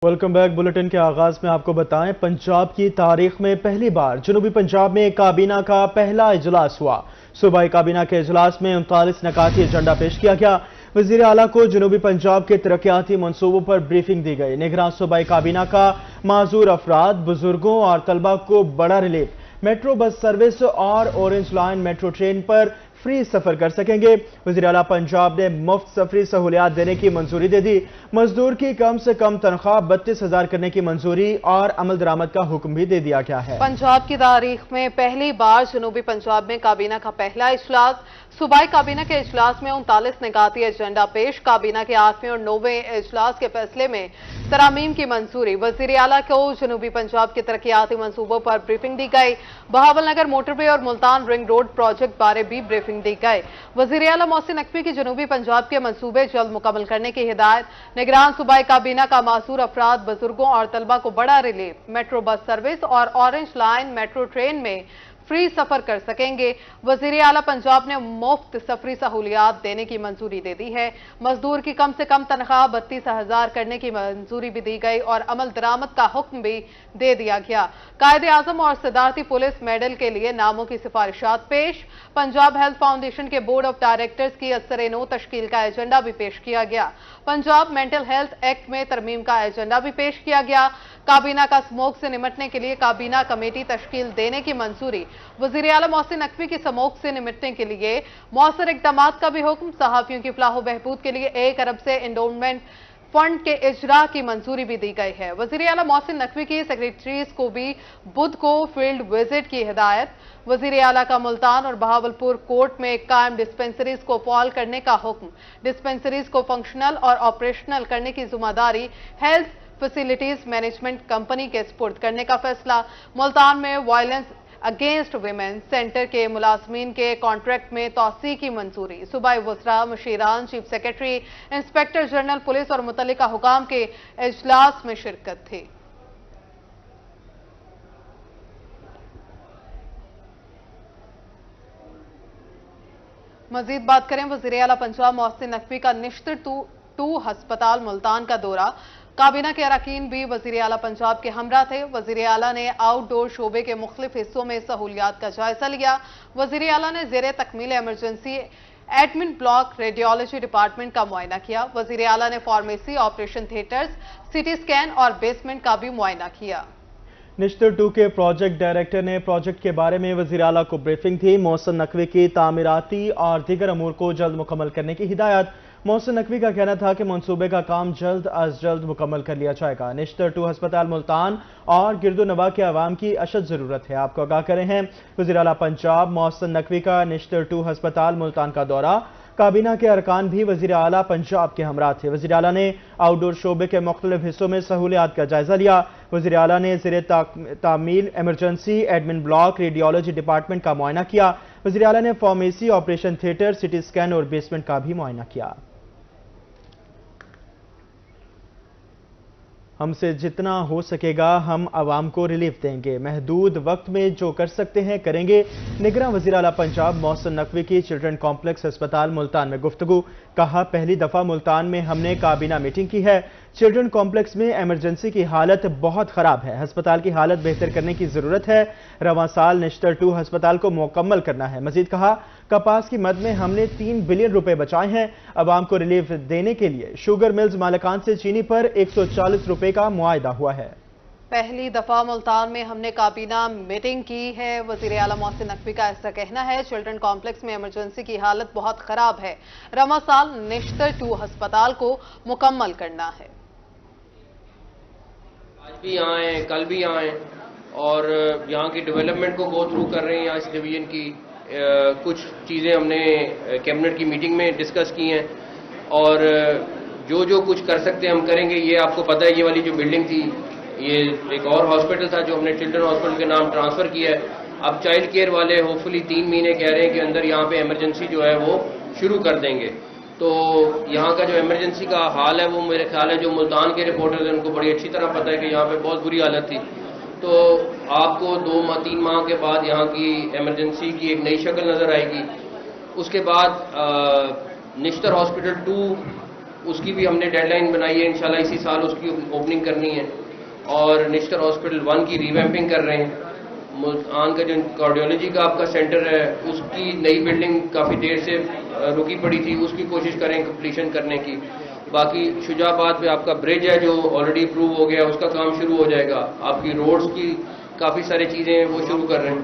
Welcome back. Bulletin کے آغاز میں آپ کو بتائیں، پنجاب کی تاریخ میں پہلی بار جنوبی پنجاب میں کابینہ کا پہلا اجلاس ہوا۔ صوبائی کابینہ کے اجلاس میں 39 نکاتی ایجنڈا پیش کیا گیا۔ وزیر اعلیٰ کو جنوبی پنجاب کے ترقیاتی منصوبوں پر بریفنگ دی گئی۔ نگراں صوبائی کابینہ کا معذور افراد، بزرگوں اور طلبہ کو بڑا ریلیف، میٹرو بس سروس اور اورنج لائن میٹرو ٹرین پر فری سفر کر سکیں گے۔ وزیر اعلیٰ پنجاب نے مفت سفری سہولیات دینے کی منظوری دے دی۔ مزدور کی کم سے کم تنخواہ 32,000 کرنے کی منظوری اور عمل درآمد کا حکم بھی دے دیا گیا ہے۔ پنجاب کی تاریخ میں پہلی بار جنوبی پنجاب میں کابینہ کا پہلا اجلاس۔ صوبائی کابینہ کے اجلاس میں 39 نکاتی ایجنڈا پیش۔ کابینہ کے 8ویں اور 9ویں اجلاس کے فیصلے میں ترامیم کی منظوری۔ وزیر اعلیٰ کو جنوبی پنجاب کے ترقیاتی منصوبوں پر بریفنگ دی گئی۔ بہاول نگر موٹر وے اور ملتان رنگ روڈ پروجیکٹ بارے بھی بریفنگ دی گئی۔ وزیر اعلیٰ محسن نقوی کی جنوبی پنجاب کے منصوبے جلد مکمل کرنے کی ہدایت۔ نگران صوبائی کابینہ کا معذور افراد، بزرگوں اور طلبہ کو بڑا ریلیف، میٹرو بس سروس اور اورنج لائن میٹرو ٹرین میں فری سفر کر سکیں گے۔ وزیر اعلیٰ پنجاب نے مفت سفری سہولیات دینے کی منظوری دے دی ہے۔ مزدور کی کم سے کم تنخواہ 32,000 کرنے کی منظوری بھی دی گئی اور عمل درآمد کا حکم بھی دے دیا گیا۔ قائد اعظم اور صدارتی پولیس میڈل کے لیے ناموں کی سفارشات پیش۔ پنجاب ہیلتھ فاؤنڈیشن کے بورڈ آف ڈائریکٹرز کی اثر نو تشکیل کا ایجنڈا بھی پیش کیا گیا۔ پنجاب مینٹل ہیلتھ ایکٹ میں ترمیم کا ایجنڈا بھی پیش کیا گیا۔ کابینہ کا اسموک سے نمٹنے کے لیے کابینہ کمیٹی تشکیل دینے کی منظوری۔ وزیر اعلیٰ محسن نقوی کی اسموک سے نمٹنے کے لیے مؤثر اقدامات کا بھی حکم۔ صحافیوں کی فلاح و بہبود کے لیے 1 ارب سے انڈومنٹ فنڈ کے اجرا کی منظوری بھی دی گئی ہے۔ وزیر اعلیٰ محسن نقوی کی سیکریٹریز کو بھی بدھ کو فیلڈ وزٹ کی ہدایت۔ وزیر اعلیٰ کا ملتان اور بہاولپور کورٹ میں قائم ڈسپنسریز کو فعال کرنے کا حکم۔ ڈسپنسریز کو فنکشنل اور آپریشنل کرنے کی ذمہ داری ہیلتھ فیسیلٹیز مینجمنٹ کمپنی کے سپرد کرنے کا فیصلہ۔ ملتان میں وائلنس اگینسٹ ویمن سینٹر کے ملازمین کے کانٹریکٹ میں توسیع کی منظوری۔ صوبائی وزراء، مشیران، chief secretary, inspector general police اور متعلقہ حکام کے اجلاس میں شرکت تھی۔ مزید بات کریں، وزیر اعلیٰ پنجاب محسن نقوی کا نشتر 2 ہسپتال ملتان کا دورہ۔ کابینہ کے اراکین بھی وزیر اعلیٰ پنجاب کے ہمراہ تھے۔ وزیر اعلیٰ نے آؤٹ ڈور شعبے کے مختلف حصوں میں سہولیات کا جائزہ لیا۔ وزیر اعلیٰ نے زیر تکمیل emergency admin block radiology department کا معائنہ کیا۔ وزیر اعلیٰ نے pharmacy, operation theatres, C T scan اور بیسمنٹ کا بھی معائنہ کیا۔ نشتر 2 کے پروجیکٹ ڈائریکٹر نے پروجیکٹ کے بارے میں وزیر اعلیٰ کو بریفنگ دی۔ محسن نقوی کی تعمیراتی اور دیگر امور کو جلد مکمل کرنے کی ہدایت۔ محسن نقوی کا کہنا تھا کہ منصوبے کا کام جلد از جلد مکمل کر لیا جائے گا۔ نشتر 2 ہسپتال ملتان اور گرد و نواح کے عوام کی اشد ضرورت ہے۔ آپ کو آگاہ کرے ہیں، وزیر اعلیٰ پنجاب محسن نقوی کا نشتر 2 ہسپتال ملتان کا دورہ۔ کابینہ کے ارکان بھی وزیر اعلیٰ پنجاب کے ہمراہ تھے۔ وزیر اعلیٰ نے آؤٹ ڈور شعبے کے مختلف حصوں میں سہولیات کا جائزہ لیا۔ وزیر اعلیٰ نے زیر تعمیل emergency admin block radiology department کا معائنہ کیا۔ وزیر اعلیٰ نے pharmacy, operation theatre, C T scan اور بیسمنٹ کا بھی معائنہ کیا۔ ہم سے جتنا ہو سکے گا ہم عوام کو ریلیف دیں گے، محدود وقت میں جو کر سکتے ہیں کریں گے۔ نگراں وزیر اعلیٰ پنجاب محسن نقوی کی چلڈرن کمپلیکس ہسپتال ملتان میں گفتگو۔ کہا، پہلی دفعہ ملتان میں ہم نے کابینہ میٹنگ کی ہے۔ چلڈرن کمپلیکس میں ایمرجنسی کی حالت بہت خراب ہے، ہسپتال کی حالت بہتر کرنے کی ضرورت ہے۔ رواں سال نشتر 2 ہسپتال کو مکمل کرنا ہے۔ مزید کہا، کپاس کی مد میں ہم نے 3 بلین روپے بچائے ہیں۔ عوام کو ریلیف دینے کے لیے شوگر ملز مالکان سے چینی پر 140 روپے کا معاہدہ ہوا ہے۔ پہلی دفعہ ملتان میں ہم نے کابینہ میٹنگ کی ہے۔ وزیر اعلیٰ محسن نقوی کا ایسا کہنا ہے، چلڈرن کمپلیکس میں ایمرجنسی کی حالت بہت خراب ہے۔ رواں سال نشتر 2 ہسپتال کو مکمل کرنا ہے۔ آج بھی یہاں ہیں، کل بھی یہاں ہیں اور یہاں کی ڈیولپمنٹ کو گو تھرو کر رہے ہیں۔ یہاں اس ڈویژن کی کچھ چیزیں ہم نے کیبنٹ کی میٹنگ میں ڈسکس کی ہیں اور جو کچھ کر سکتے ہیں ہم کریں گے۔ یہ آپ کو پتہ ہے، یہ والی جو بلڈنگ تھی، یہ ایک اور ہاسپٹل تھا جو ہم نے چلڈرن ہاسپٹل کے نام ٹرانسفر کیا ہے۔ اب چائلڈ کیئر والے ہوپفلی 3 مہینے کہہ رہے ہیں کہ اندر یہاں پہ ایمرجنسی جو ہے وہ شروع کر دیں گے۔ تو یہاں کا جو ایمرجنسی کا حال ہے وہ میرے خیال ہے جو ملتان کے رپورٹرز ہیں ان کو بڑی اچھی طرح پتہ ہے کہ یہاں پہ بہت بری حالت تھی۔ تو آپ کو 2-3 ماہ کے بعد یہاں کی ایمرجنسی کی ایک نئی شکل نظر آئے گی۔ اس کے بعد نشتر ہاسپٹل 2 اس کی بھی ہم نے ڈیڈ لائن بنائی ہے, انشاءاللہ اسی سال اس کی اوپننگ کرنی ہے. اور نشتر ہاسپٹل 1 کی ریویمپنگ کر رہے ہیں. ملتان کا جو کارڈیولوجی کا آپ کا سینٹر ہے اس کی نئی بلڈنگ کافی دیر سے رکی پڑی تھی, اس کی کوشش کریں کمپلیشن کرنے کی. باقی شجاع آباد میں آپ کا برج ہے جو آلریڈی اپروو ہو گیا, اس کا کام شروع ہو جائے گا. آپ کی روڈز کی کافی ساری چیزیں ہیں وہ شروع کر رہے ہیں.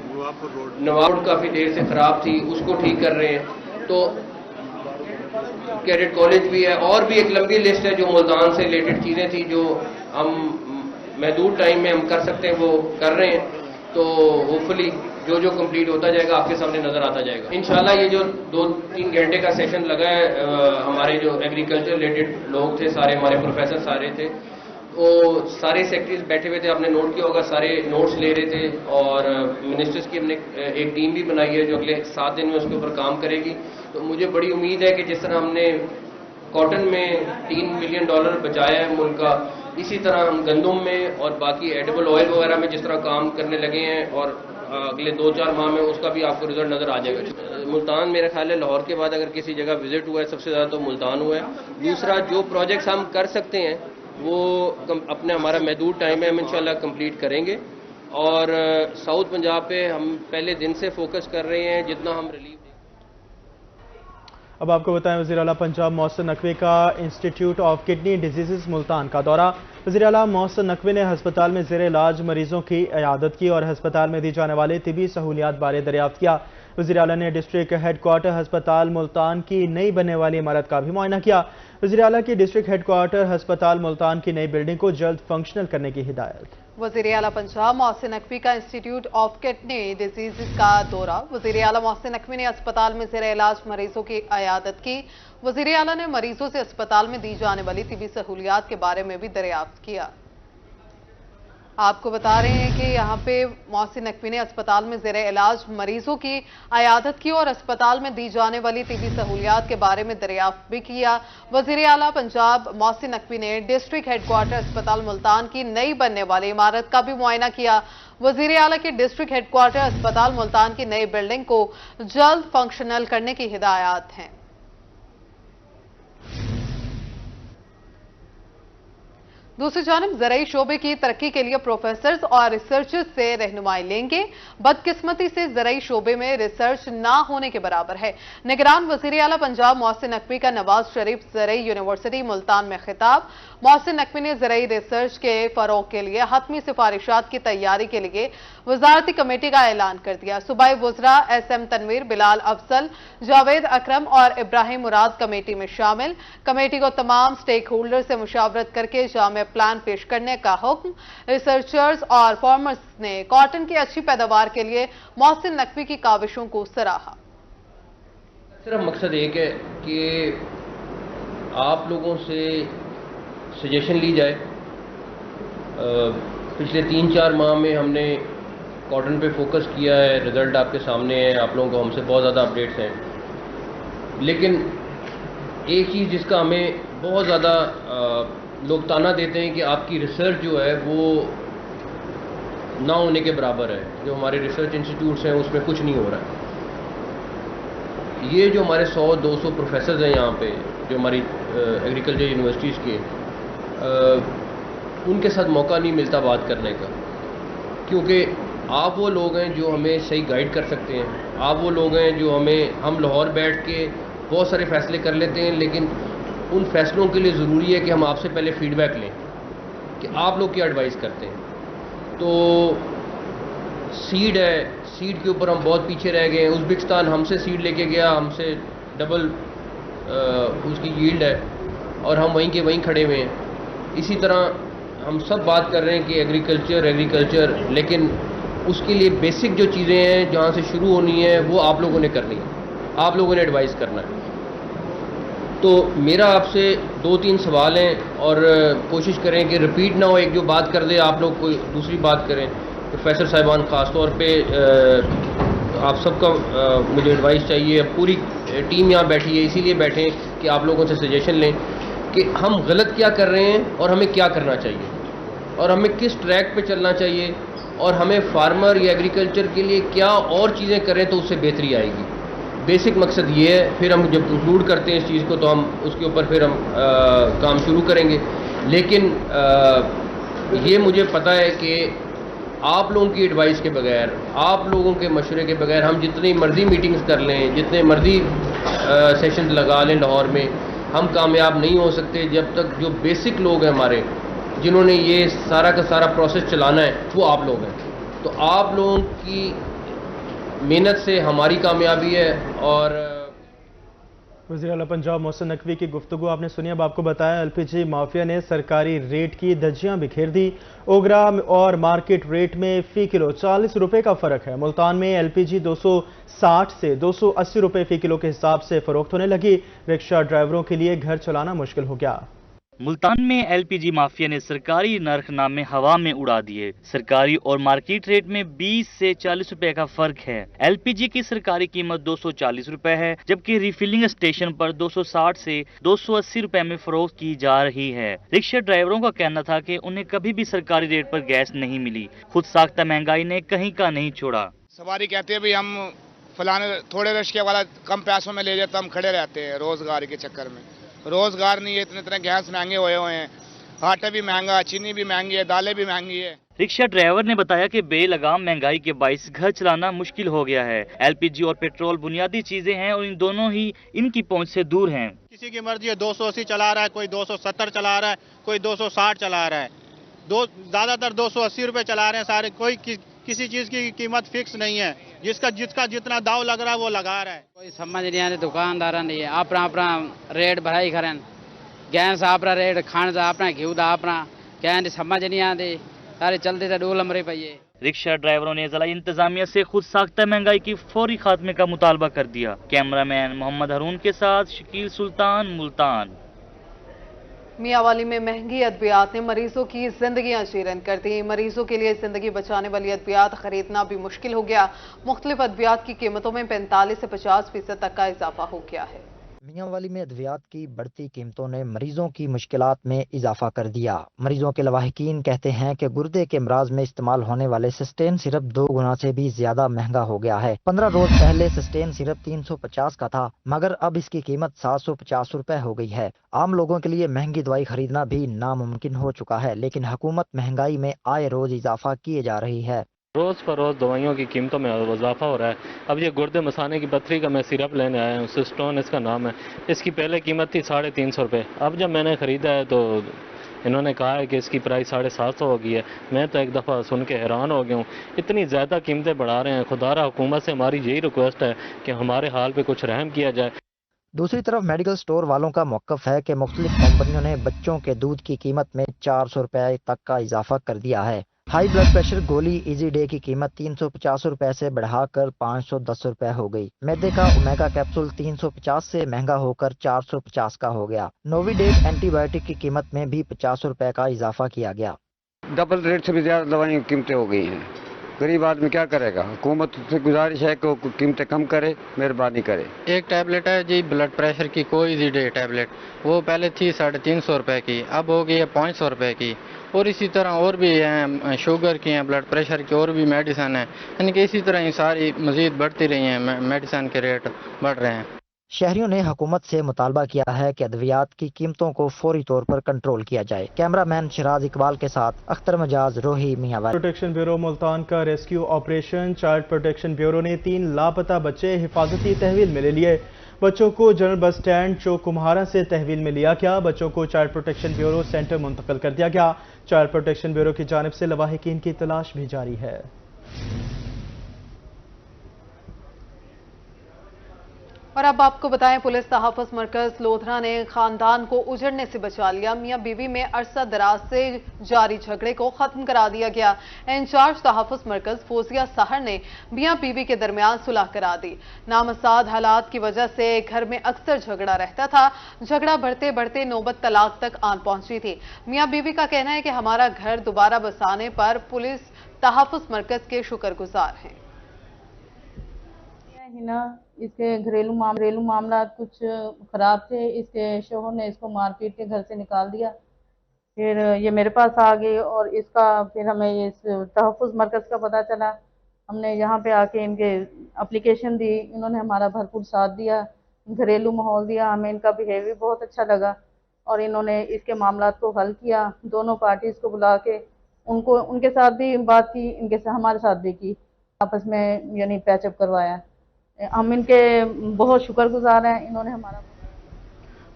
نواب روڈ کافی دیر سے خراب تھی, اس کو ٹھیک کر رہے ہیں. تو کیڈٹ کالج بھی ہے, اور بھی ایک لمبی لسٹ ہے جو ملتان سے ریلیٹڈ چیزیں تھیں جو ہم محدود ٹائم میں ہم کر سکتے ہیں وہ کر رہے ہیں. تو ہوپ فلی جو کمپلیٹ ہوتا جائے گا آپ کے سامنے نظر آتا جائے گا انشاءاللہ. یہ جو 2-3 گھنٹے کا سیشن لگا ہے, ہمارے جو ایگریکلچر ریلیٹڈ لوگ تھے سارے, ہمارے پروفیسر سارے تھے, وہ سارے سیکٹریز بیٹھے ہوئے تھے. آپ نے نوٹ کیا ہوگا سارے نوٹس لے رہے تھے. اور منسٹرز کی ہم نے ایک ٹیم بھی بنائی ہے جو اگلے 7 دن میں اس کے اوپر کام کرے گی. تو مجھے بڑی امید ہے کہ جس طرح ہم نے کاٹن میں $3 ملین بچایا ہے ملک کا, اسی طرح ہم گندم میں اور باقی ایڈیبل آئل وغیرہ میں جس طرح کام کرنے لگے ہیں, اور اگلے 2-4 ماہ میں اس کا بھی آپ کو رزلٹ نظر آ جائے گا. ملتان میرا خیال ہے لاہور کے بعد اگر کسی جگہ وزٹ ہوا ہے سب سے زیادہ تو ملتان ہوا ہے. دوسرا جو پروجیکٹس ہم کر سکتے ہیں وہ اپنے ہمارا محدود ٹائم میں ہم انشاءاللہ کمپلیٹ کریں گے. اور ساؤتھ پنجاب پہ ہم پہلے دن سے فوکس کر رہے ہیں جتنا ہم ریلیف. اب آپ کو بتائیں وزیر اعلیٰ پنجاب محسن نقوی کا institute of kidney diseases Multan کا دورہ. وزیر اعلیٰ محسن نقوی نے ہسپتال میں زیر علاج مریضوں کی عیادت کی اور ہسپتال میں دی جانے والے طبی سہولیات بارے دریافت کیا. وزیر اعلیٰ نے ڈسٹرکٹ ہیڈ کوارٹر ہسپتال ملتان کی نئی بننے والی عمارت کا بھی معائنہ کیا. وزیر اعلیٰ کی ڈسٹرکٹ ہیڈ کوارٹر ہسپتال ملتان کی نئی بلڈنگ کو جلد فنکشنل کرنے کی ہدایت. وزیر اعلیٰ پنجاب محسن نقوی کا انسٹیٹیوٹ آف کڈنی ڈیزیزز کا دورہ. وزیر اعلیٰ محسن نقوی نے اسپتال میں زیر علاج مریضوں کی عیادت کی. وزیر اعلیٰ نے مریضوں سے اسپتال میں دی جانے والی طبی سہولیات کے بارے میں بھی دریافت کیا. آپ کو بتا رہے ہیں کہ یہاں پہ محسن نقوی نے اسپتال میں زیر علاج مریضوں کی عیادت کی اور اسپتال میں دی جانے والی طبی سہولیات کے بارے میں دریافت بھی کیا. وزیر اعلیٰ پنجاب محسن نقوی نے ڈسٹرکٹ ہیڈ کوارٹر اسپتال ملتان کی نئی بننے والی عمارت کا بھی معائنہ کیا. وزیر اعلیٰ کی ڈسٹرکٹ ہیڈ کوارٹر اسپتال ملتان کی نئی بلڈنگ کو جلد فنکشنل کرنے کی ہدایات ہیں. دوسری جانب زرعی شعبے کی ترقی کے لیے پروفیسرز اور ریسرچرز سے رہنمائی لیں گے. بدقسمتی سے زرعی شعبے میں ریسرچ نہ ہونے کے برابر ہے. نگران وزیر اعلیٰ پنجاب محسن نقوی کا نواز شریف زرعی یونیورسٹی ملتان میں خطاب. محسن نقوی نے زرعی ریسرچ کے فروغ کے لیے حتمی سفارشات کی تیاری کے لیے وزارتی کمیٹی کا اعلان کر دیا. صوبائی وزراء SM تنویر, بلال افضل, جاوید اکرم اور ابراہیم مراد کمیٹی میں شامل. کمیٹی کو تمام سٹیک ہولڈر سے مشاورت کر کے جامع پلان پیش کرنے کا حکم. ریسرچرز اور فارمرز نے کاٹن کی اچھی پیداوار کے لیے محسن نقوی کی کاوشوں کو سراہا. صرف مقصد ایک ہے کہ آپ لوگوں سے سجیشن لی جائے. پچھلے 3-4 ماہ میں ہم نے کاٹن پہ فوکس کیا ہے, رزلٹ آپ کے سامنے ہے, آپ لوگوں کو ہم سے بہت زیادہ اپڈیٹس ہیں. لیکن ایک چیز جس کا ہمیں بہت زیادہ لوگ تانا دیتے ہیں کہ آپ کی ریسرچ جو ہے وہ نہ ہونے کے برابر ہے. جو ہمارے ریسرچ انسٹیٹیوٹس ہیں اس میں کچھ نہیں ہو رہا ہے. یہ جو ہمارے 100-200 پروفیسرز ہیں یہاں پہ جو ہماری ایگریکلچر یونیورسٹیز کے, ان کے ساتھ موقع نہیں ملتا بات کرنے کا, کیونکہ آپ وہ لوگ ہیں جو ہمیں صحیح گائیڈ کر سکتے ہیں. آپ وہ لوگ ہیں جو ہم لاہور بیٹھ کے بہت سارے فیصلے کر لیتے ہیں, لیکن ان فیصلوں کے لیے ضروری ہے کہ ہم آپ سے پہلے فیڈ بیک لیں کہ آپ لوگ کیا ایڈوائز کرتے ہیں. تو سیڈ ہے, سیڈ کے اوپر ہم بہت پیچھے رہ گئے ہیں. ازبکستان ہم سے سیڈ لے کے گیا, ہم سے ڈبل اس کی ییلڈ ہے, اور ہم وہیں کے وہیں کھڑے ہوئے ہیں. اسی طرح ہم سب بات کر رہے ہیں کہ ایگریکلچر, لیکن اس کے لیے بیسک جو چیزیں ہیں جہاں سے شروع ہونی ہے وہ آپ لوگوں نے کرنی ہے, آپ لوگوں نے ایڈوائز کرنا ہے. تو میرا آپ سے 2-3 سوال ہیں, اور کوشش کریں کہ ریپیٹ نہ ہو, ایک جو بات کر دے آپ لوگ کوئی دوسری بات کریں. پروفیسر صاحبان خاص طور پہ آپ سب کا مجھے ایڈوائز چاہیے. پوری ٹیم یہاں بیٹھی ہے, اسی لیے بیٹھیں کہ آپ لوگوں سے سجیشن لیں کہ ہم غلط کیا کر رہے ہیں اور ہمیں کیا کرنا چاہیے, اور ہمیں کس ٹریک پہ چلنا چاہیے, اور ہمیں فارمر یا ایگریکلچر کے لیے کیا اور چیزیں کریں تو اس سے بہتری آئے گی. بیسک مقصد یہ ہے. پھر ہم جب کنکلوڈ کرتے ہیں اس چیز کو تو ہم اس کے اوپر پھر ہم کام شروع کریں گے. لیکن یہ مجھے پتہ ہے کہ آپ لوگوں کی ایڈوائس کے بغیر, آپ لوگوں کے مشورے کے بغیر ہم جتنی مرضی میٹنگز کر لیں, جتنے مرضی سیشنز لگا لیں لاہور میں, ہم کامیاب نہیں ہو سکتے جب تک جو بیسک لوگ ہیں ہمارے, جنہوں نے یہ سارا کا سارا پروسیس چلانا ہے, وہ آپ لوگ ہیں. تو آپ لوگوں کی محنت سے ہماری کامیابی ہے. اور وزیر اعلیٰ پنجاب محسن نقوی کی گفتگو آپ نے سنی. اب آپ کو بتایا ایل پی جی مافیا نے سرکاری ریٹ کی دھجیاں بکھیر دی. اوگرا اور مارکیٹ ریٹ میں فی کلو 40 روپے کا فرق ہے. ملتان میں ایل پی جی 260 سے 280 روپے فی کلو کے حساب سے فروخت ہونے لگی. رکشہ ڈرائیوروں کے لیے گھر چلانا مشکل ہو گیا. ملتان میں ایل پی جی مافیا نے سرکاری نرخ نامے ہوا میں اڑا دیے. سرکاری اور مارکیٹ ریٹ میں 20 سے 40 روپے کا فرق ہے. ایل پی جی کی سرکاری قیمت 240 روپے ہے, جبکہ ریفلنگ اسٹیشن پر 260 سے 280 روپے میں فروخت کی جا رہی ہے. رکشہ ڈرائیوروں کا کہنا تھا کہ انہیں کبھی بھی سرکاری ریٹ پر گیس نہیں ملی. خود ساختہ مہنگائی نے کہیں کا نہیں چھوڑا. سواری کہتے ہیں بھی ہم فلانے تھوڑے رشکے والا کم پیسوں میں لے جاتا, ہم کھڑے رہتے ہیں روزگار کے چکر میں. روزگار نہیں ہے, اتنے گیس مہنگے ہوئے ہیں, آٹا بھی مہنگا, چینی بھی مہنگی ہے, دالیں بھی مہنگی ہے. رکشہ ڈرائیور نے بتایا کہ بے لگام مہنگائی کے باعث گھر چلانا مشکل ہو گیا ہے. ایل پی جی اور پیٹرول بنیادی چیزیں ہیں اور ان دونوں ہی ان کی پہنچ سے دور ہیں. کسی کی مرضی ہے 280 چلا رہا ہے, کوئی 270 چلا رہا ہے, کوئی 260 چلا رہا ہے. زیادہ تر 280 روپے چلا رہے ہیں سارے. کوئی کسی چیز کی قیمت فکس نہیں ہے, جس کا جتنا داؤ لگ رہا ہے وہ لگا رہا ہے. کوئی سمجھ نہیں آتے, دکاندار نہیں ہے اپنا ریٹ بڑھائی کریں. گیس اپنا ریٹ, کھان کا اپنا, گھیو کا اپنا, کہیں سمجھ نہیں آتے. سارے چلتے تھے ڈول لمبے پائیے. رکشہ ڈرائیوروں نے ضلع انتظامیہ سے خود ساختہ مہنگائی کی فوری خاتمے کا مطالبہ کر دیا. کیمرہ مین محمد ہارون کے ساتھ شکیل سلطان, ملتان. میاں والی میں مہنگی ادویات نے مریضوں کی زندگیاں چیرن کر دی. مریضوں کے لیے زندگی بچانے والی ادویات خریدنا بھی مشکل ہو گیا. مختلف ادویات کی قیمتوں میں 45 سے 50% تک کا اضافہ ہو گیا ہے. میاں والی میں ادویات کی بڑھتی قیمتوں نے مریضوں کی مشکلات میں اضافہ کر دیا. مریضوں کے لواحقین کہتے ہیں کہ گردے کے امراض میں استعمال ہونے والے سسٹین صرف 2 گنا سے بھی زیادہ مہنگا ہو گیا ہے. 15 روز پہلے سسٹین صرف 350 کا تھا, مگر اب اس کی قیمت 750 روپے ہو گئی ہے. عام لوگوں کے لیے مہنگی دوائی خریدنا بھی ناممکن ہو چکا ہے, لیکن حکومت مہنگائی میں آئے روز اضافہ کیے جا رہی ہے. روز پر روز دوائیوں کی قیمتوں میں اضافہ ہو رہا ہے. اب یہ گردے مسانے کی پتھری کا میں سیرپ لینے آیا ہوں, سسٹون اس کا نام ہے. اس کی پہلے قیمت تھی 350 روپے. اب جب میں نے خریدا ہے تو انہوں نے کہا ہے کہ اس کی پرائس 750 ہو گئی ہے. میں تو ایک دفعہ سن کے حیران ہو گیا ہوں, اتنی زیادہ قیمتیں بڑھا رہے ہیں. خدا را حکومت سے ہماری یہی ریکویسٹ ہے کہ ہمارے حال پہ کچھ رحم کیا جائے. دوسری طرف میڈیکل سٹور والوں کا موقف ہے کہ مختلف کمپنیوں نے بچوں کے دودھ کی قیمت میں 400 روپے تک کا اضافہ کر دیا ہے. ہائی بلڈ پریشر گولی ایزی ڈے کی قیمت 350 روپے سے بڑھا کر 510 روپے ہو گئی. میدے کا اومیگا کیپسول 350 سے مہنگا ہو کر 450 کا ہو گیا. نووی ڈیٹ اینٹی بایوٹک کی قیمت میں بھی 50 روپے کا اضافہ کیا گیا. ڈبل ریٹ سے بھی زیادہ دوائیوں کی قیمتیں ہو گئی ہیں. غریب آدمی کیا کرے گا؟ حکومت سے گزارش ہے کہ وہ قیمتیں کم کرے, مہربانی کرے. ایک ٹیبلٹ ہے جی بلڈ پریشر کی, کوئی ایزی ڈے ٹیبلٹ, وہ پہلے تھی 350 روپے کی, اب ہو گئی ہے 500 روپے کی. اور اسی طرح اور بھی ہیں, شوگر کی ہیں, بلڈ پریشر کی اور بھی میڈیسن ہیں. یعنی کہ اسی طرح یہ ساری مزید بڑھتی رہی ہیں, میڈیسن کے ریٹ بڑھ رہے ہیں. شہریوں نے حکومت سے مطالبہ کیا ہے کہ ادویات کی قیمتوں کو فوری طور پر کنٹرول کیا جائے. کیمرہ مین شراز اقبال کے ساتھ اختر مجاز, روہی, میاں والی. پروٹیکشن بیورو ملتان کا rescue operation. Child protection bureau نے 3 لاپتہ بچے حفاظتی تحویل میں لے لیے. بچوں کو جنرل بس سٹینڈ چوک کمہارا سے تحویل میں لیا گیا. بچوں کو چائلڈ پروٹیکشن بیورو سینٹر منتقل کر دیا گیا. چائلڈ پروٹیکشن بیورو کی جانب سے لواحقین کی تلاش بھی جاری ہے. اور اب آپ کو بتائیں, پولیس تحفظ مرکز لودھرا نے خاندان کو اجڑنے سے بچا لیا. میاں بیوی میں عرصہ دراز سے جاری جھگڑے کو ختم کرا دیا گیا. انچارج تحفظ مرکز فوزیہ سحر نے میاں بیوی کے درمیان صلح کرا دی. نامساعد حالات کی وجہ سے گھر میں اکثر جھگڑا رہتا تھا. جھگڑا بڑھتے بڑھتے نوبت طلاق تک آن پہنچی تھی. میاں بیوی کا کہنا ہے کہ ہمارا گھر دوبارہ بسانے پر پولیس تحفظ مرکز کے شکر گزار ہیں. اس کے گھریلو معاملات کچھ خراب تھے. اس کے شوہر نے اس کو مار پیٹ کے گھر سے نکال دیا. پھر یہ میرے پاس آ گئی اور اس کا پھر ہمیں اس تحفظ مرکز کا پتہ چلا. ہم نے یہاں پہ آ کے ان کے اپلیکیشن دی, انہوں نے ہمارا بھرپور ساتھ دیا, گھریلو ماحول دیا, ہمیں ان کا بیہیویئر بہت اچھا لگا اور انہوں نے اس کے معاملات کو حل کیا. دونوں پارٹیز کو بلا کے ان کے ساتھ بھی بات کی, ہمارے ساتھ بھی کی, آپس میں یعنی پیچ اپ کروایا. ہم ان کے بہت شکر گزار ہیں. انہوں نے ہمارا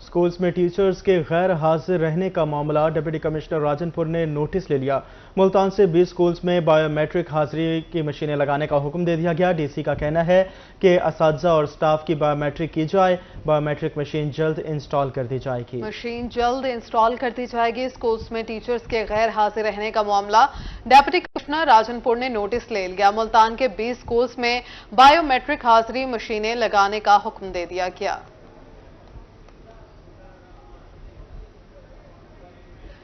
اسکولز میں ٹیچرز کے غیر حاضر رہنے کا معاملہ ڈپٹی کمشنر راجن پور نے نوٹس لے لیا. ملتان سے 20 اسکولز میں بایو میٹرک حاضری کی مشینیں لگانے کا حکم دے دیا گیا. ڈی سی کا کہنا ہے کہ اساتذہ اور سٹاف کی بایو میٹرک کی جائے. بایو میٹرک مشین جلد انسٹال کر دی جائے گی. مشین جلد انسٹال کر دی جائے گی. اسکولز میں ٹیچرز کے غیر حاضر رہنے کا معاملہ ڈپٹی کمشنر راجن پور نے نوٹس لے لیا. ملتان کے 20 اسکولز میں بایو میٹرک حاضری مشینیں لگانے کا حکم دے دیا گیا.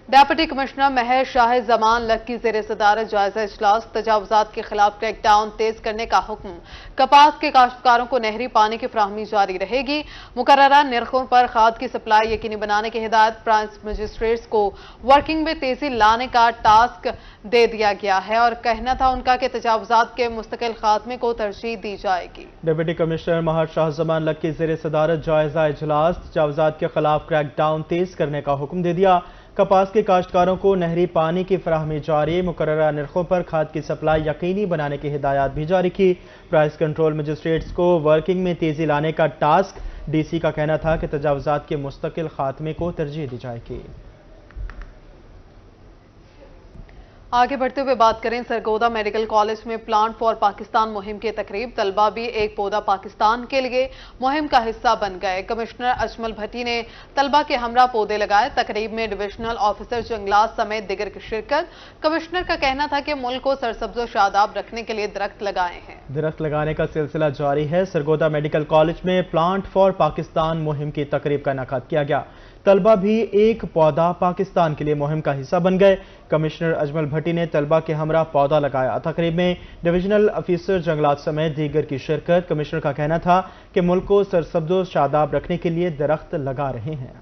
ڈپٹی کمشنر مہر شاہ زمان لک کی زیر صدارت جائزہ اجلاس. تجاوزات کے خلاف کریک ڈاؤن تیز کرنے کا حکم. کپاس کے کاشتکاروں کو نہری پانی کی فراہمی جاری رہے گی. مقررہ نرخوں پر کھاد کی سپلائی یقینی بنانے کی ہدایت. برانچ مجسٹریٹس کو ورکنگ میں تیزی لانے کا ٹاسک دے دیا گیا ہے اور کہنا تھا ان کا کہ تجاوزات کے مستقل خاتمے کو ترجیح دی جائے گی. ڈپٹی کمشنر مہر شاہ زمان لک کی زیر صدارت جائزہ اجلاس. تجاوزات کے خلاف کریک ڈاؤن تیز کرنے کا حکم دے دیا. کپاس کے کاشتکاروں کو نہری پانی کی فراہمی جاری. مقررہ نرخوں پر کھاد کی سپلائی یقینی بنانے کی ہدایات بھی جاری کی. پرائس کنٹرول مجسٹریٹس کو ورکنگ میں تیزی لانے کا ٹاسک. ڈی سی کا کہنا تھا کہ تجاوزات کے مستقل خاتمے کو ترجیح دی جائے گی. آگے بڑھتے ہوئے بات کریں سرگودا میڈیکل کالج میں پلانٹ فار پاکستان مہم کی تقریب. طلبہ بھی ایک پودا پاکستان کے لیے مہم کا حصہ بن گئے. کمشنر اجمل بھٹی نے طلبہ کے ہمراہ پودے لگائے. تقریب میں ڈویژنل آفیسر جنگلات سمیت دیگر کی شرکت. کمشنر کا کہنا تھا کہ ملک کو سرسبز و شاداب رکھنے کے لیے درخت لگائے ہیں. درخت لگانے کا سلسلہ جاری ہے. سرگودا میڈیکل کالج میں پلانٹ فار پاکستان مہم کی تقریب کا انعقاد کیا گیا. طلبہ بھی ایک پودا پاکستان کے لیے مہم کا حصہ بن گئے. کمشنر اجمل بھٹی نے طلبہ کے ہمراہ پودا لگایا. تقریب میں ڈویژنل آفیسر جنگلات سمیت دیگر کی شرکت. کمشنر کا کہنا تھا کہ ملک کو سرسبز و شاداب رکھنے کے لیے درخت لگا رہے ہیں.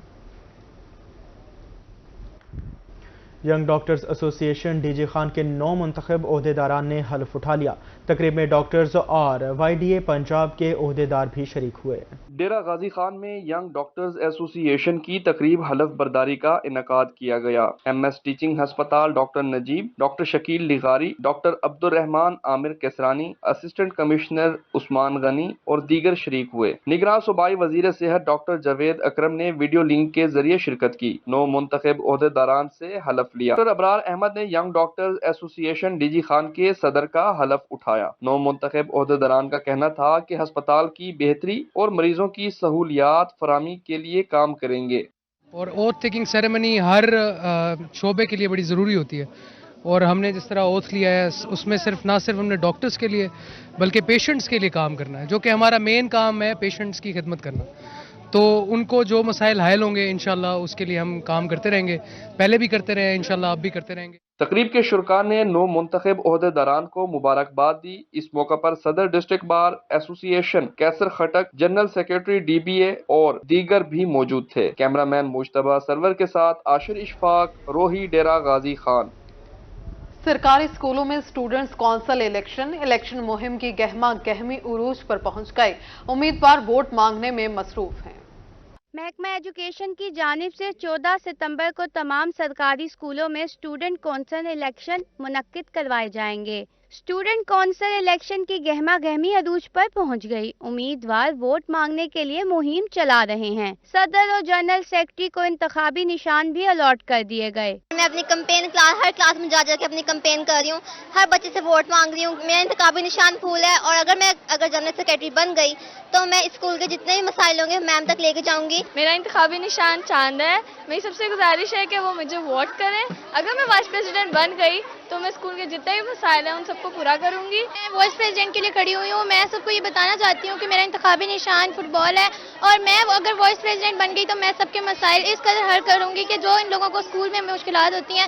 ینگ ڈاکٹرز ایسوسی ایشن ڈی جی خان کے 9 منتخب عہدیداران نے حلف اٹھا لیا. تقریب میں ڈاکٹرز اور وائی ڈی اے پنجاب کے عہدیدار بھی شریک ہوئے. ڈیرہ غازی خان میں ینگ ڈاکٹرز ایسوسی ایشن کی تقریب حلف برداری کا انعقاد کیا گیا. ایم ایس ٹیچنگ ہسپتال ڈاکٹر نجیب، ڈاکٹر شکیل لغاری، ڈاکٹر عبد الرحمان عامر کسرانی، اسسٹنٹ کمشنر عثمان غنی اور دیگر شریک ہوئے. نگراں صوبائی وزیر صحت ڈاکٹر جاوید اکرم نے ویڈیو لنک کے ذریعے شرکت کی. 9 منتخب عہدیداران سے حلف لیا. ڈاکٹر ابرار احمد نے ینگ ڈاکٹرز ایسوسی ایشن ڈی جی خان کے صدر کا حلف اٹھایا. 9 منتخب عہدیداران کا کہنا تھا کہ ہسپتال کی بہتری اور مریضوں کی سہولیات فراہمی کے لیے کام کریں گے. اور اوتھ ٹیکنگ سیریمنی ہر شعبے کے لیے بڑی ضروری ہوتی ہے اور ہم نے جس طرح اوتھ لیا ہے اس میں نہ صرف ہم نے ڈاکٹرز کے لیے بلکہ پیشنٹس کے لیے کام کرنا ہے، جو کہ ہمارا مین کام ہے پیشنٹس کی خدمت کرنا. تو ان کو جو مسائل حائل ہوں گے انشاءاللہ اس کے لیے ہم کام کرتے رہیں گے. پہلے بھی کرتے رہے ہیں، انشاءاللہ اب بھی کرتے رہیں گے. تقریب کے شرکاء نے 9 منتخب عہدیداران کو مبارکباد دی. اس موقع پر صدر district bar association Kaisar Khattak, general secretary D B A اور دیگر بھی موجود تھے. کیمرہ مین مجتبیٰ سرور کے ساتھ عاشر اشفاق، روہی، ڈیرہ غازی خان. سرکاری اسکولوں میں اسٹوڈنٹس کونسل الیکشن مہم کی گہما گہمی عروج پر پہنچ گئی. امیدوار ووٹ مانگنے میں مصروف ہیں. محکمہ ایجوکیشن کی جانب سے 14 ستمبر کو تمام سرکاری اسکولوں میں اسٹوڈنٹ کونسل الیکشن منعقد کروائے جائیں گے. اسٹوڈنٹ کونسل الیکشن کی گہما گہمی عروج پر پہنچ گئی. امیدوار ووٹ مانگنے کے لیے مہم چلا رہے ہیں. صدر اور جنرل سیکرٹری کو انتخابی نشان بھی الاٹ کر دیے گئے. میں اپنی کمپین ہر کلاس میں جا کے اپنی کمپین کر رہی ہوں. ہر بچے سے ووٹ مانگ رہی ہوں. میرا انتخابی نشان پھول ہے اور اگر جنرل سیکرٹری بن گئی تو میں اسکول کے جتنے بھی مسائل ہوں گے میم تک لے کے جاؤں گی. میرا انتخابی نشان چاند ہے. میری سب سے گزارش ہے کہ وہ مجھے ووٹ کریں. اگر میں وائس پریزیڈنٹ بن گئی تو میں اسکول کے جتنے بھی مسائل ہیں ان سب کو پورا کروں گی. میں وائس پریزیڈنٹ کے لیے کھڑی ہوئی ہوں. میں سب کو یہ بتانا چاہتی ہوں کہ میرا انتخابی نشان فٹ بال ہے اور میں اگر وائس پریزیڈنٹ بن گئی تو میں سب کے مسائل اس قدر حل کروں گی کہ جو ان لوگوں کو اسکول میں مشکلات ہوتی ہیں